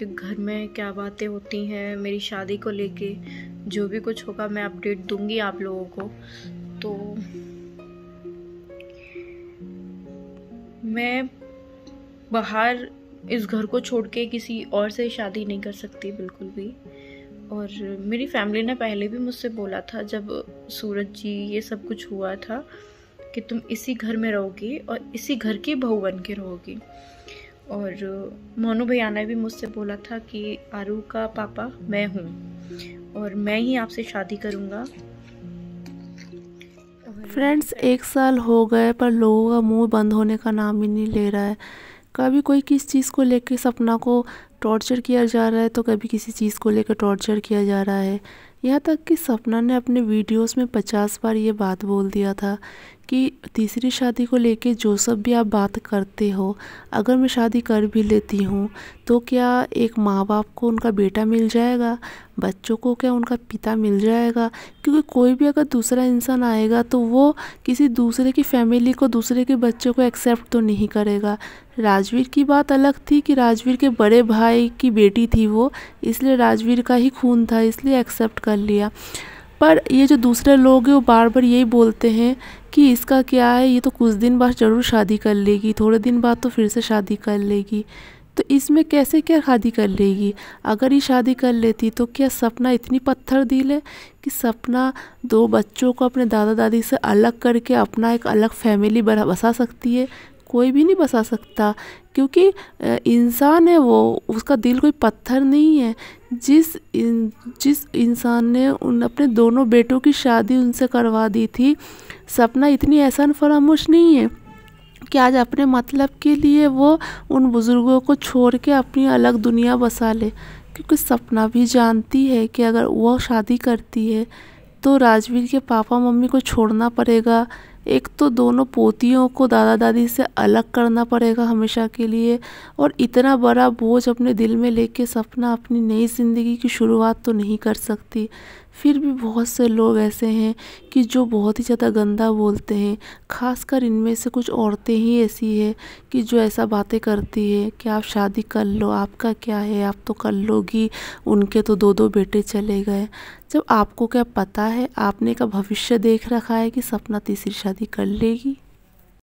कि घर में क्या बातें होती हैं मेरी शादी को लेके। जो भी कुछ होगा मैं अपडेट दूंगी आप लोगों को। तो मैं बाहर इस घर को छोड़ के किसी और से शादी नहीं कर सकती बिल्कुल भी। और मेरी फैमिली ने पहले भी मुझसे बोला था जब सूरज जी ये सब कुछ हुआ था कि तुम इसी घर में रहोगी और इसी घर की बहू बन के रहोगी। और मोनू भैया ने भी मुझसे बोला था कि आरू का पापा मैं हूँ और मैं ही आपसे शादी करूँगा। फ्रेंड्स 1 साल हो गए पर लोगों का मुंह बंद होने का नाम ही नहीं ले रहा है। कभी कोई किस चीज़ को लेकर सपना को टॉर्चर किया जा रहा है तो कभी किसी चीज़ को लेकर टॉर्चर किया जा रहा है। यहाँ तक कि सपना ने अपने वीडियोस में 50 बार ये बात बोल दिया था कि तीसरी शादी को लेके जो सब भी आप बात करते हो, अगर मैं शादी कर भी लेती हूँ तो क्या एक माँ बाप को उनका बेटा मिल जाएगा, बच्चों को क्या उनका पिता मिल जाएगा? क्योंकि कोई भी अगर दूसरा इंसान आएगा तो वो किसी दूसरे की फैमिली को, दूसरे के बच्चों को एक्सेप्ट तो नहीं करेगा। राजवीर की बात अलग थी कि राजवीर के बड़े भाई की बेटी थी वो, इसलिए राजवीर का ही खून था इसलिए एक्सेप्ट कर लिया। पर ये जो दूसरे लोग हैं वो बार बार यही बोलते हैं कि इसका क्या है, ये तो कुछ दिन बाद ज़रूर शादी कर लेगी, थोड़े दिन बाद तो फिर से शादी कर लेगी। तो इसमें कैसे क्या शादी कर लेगी? अगर ये शादी कर लेती तो क्या सपना इतनी पत्थर दिल है कि सपना 2 बच्चों को अपने दादा दादी से अलग करके अपना एक अलग फैमिली बसा सकती है? कोई भी नहीं बसा सकता, क्योंकि इंसान है वो, उसका दिल कोई पत्थर नहीं है। जिस इंसान ने अपने दोनों बेटों की शादी उनसे करवा दी थी, सपना इतनी एहसान फरामोश नहीं है कि आज अपने मतलब के लिए वो उन बुज़ुर्गों को छोड़ के अपनी अलग दुनिया बसा ले। क्योंकि सपना भी जानती है कि अगर वो शादी करती है तो राजवीर के पापा मम्मी को छोड़ना पड़ेगा, एक तो दोनों पोतियों को दादा दादी से अलग करना पड़ेगा हमेशा के लिए, और इतना बड़ा बोझ अपने दिल में लेके सपना अपनी नई ज़िंदगी की शुरुआत तो नहीं कर सकती। फिर भी बहुत से लोग ऐसे हैं कि जो बहुत ही ज़्यादा गंदा बोलते हैं, खासकर इनमें से कुछ औरतें ही ऐसी है कि जो ऐसा बातें करती है कि आप शादी कर लो, आपका क्या है, आप तो कर लोगी, उनके तो 2-2 बेटे चले गए। जब आपको क्या पता है, आपने का भविष्य देख रखा है कि सपना तीसरी शादी कर लेगी?